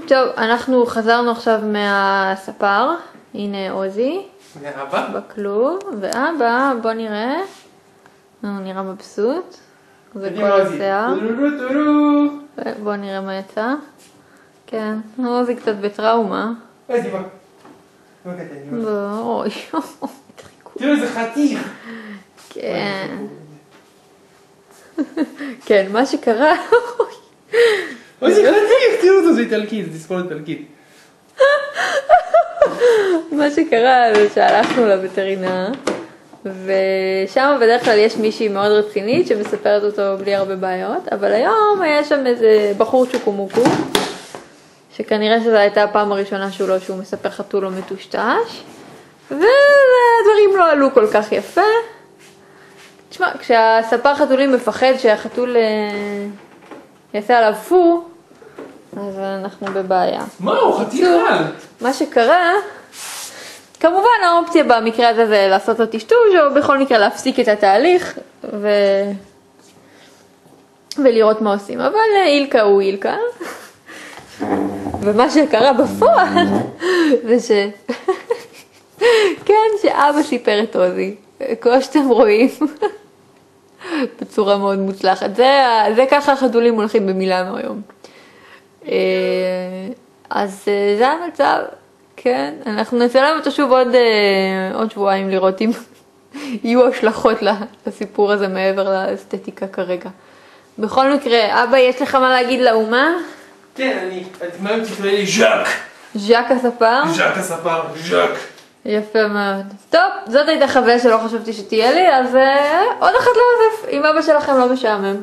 טוב, אנחנו חזרנו עכשיו מהספר. הנה עוזי. ואבא? בכלוב. ואבא, בוא נראה. הוא נראה מבסוט. זה כל השיער. בוא נראה מה יצא. כן, עוזי קצת בטראומה. עוזי, בוא. אוי, תראו איזה חתיך. כן. כן, מה שקרה... עוזי חתיך, תראו אותו, זה איטלקי, זה תספורת איטלקית. מה שקרה זה שהלכנו לווטרינר, ושם בדרך כלל יש מישהי מאוד רצינית שמספרת אותו בלי הרבה בעיות, אבל היום היה שם איזה בחור צ'וקומוקו, שכנראה שזו הייתה הפעם הראשונה שהוא מספר חתול לא מטושטש, והדברים לא עלו כל כך יפה. תשמע, כשהספר חתולים מפחד שהחתול יעשה עליו פו, אז אנחנו בבעיה. מה, הוא חתיך על? מה שקרה, כמובן האופציה במקרה הזה זה לעשות לו טשטוש, או בכל מקרה להפסיק את התהליך ולראות מה עושים. אבל אילקה הוא אילקה. ומה שקרה בפועל זה כן, שאבא סיפר את עוזי, כמו שאתם רואים, בצורה מאוד מוצלחת. זה ככה החתולים הולכים במילאנו היום. אז זה המצב, כן, אנחנו נצלם אותו שוב עוד שבועיים לראות אם יהיו השלכות לסיפור הזה מעבר לאסתטיקה כרגע. בכל מקרה, אבא, יש לך מה להגיד לאומה? כן, מה אם תקרא לי ז'אק? ז'אק הספר? ז'אק הספר, ז'אק. יפה מאוד. טוב, זאת הייתה חוויה שלא חשבתי שתהיה לי, אז עוד אחת להוסיף, אם אבא שלכם לא משעמם.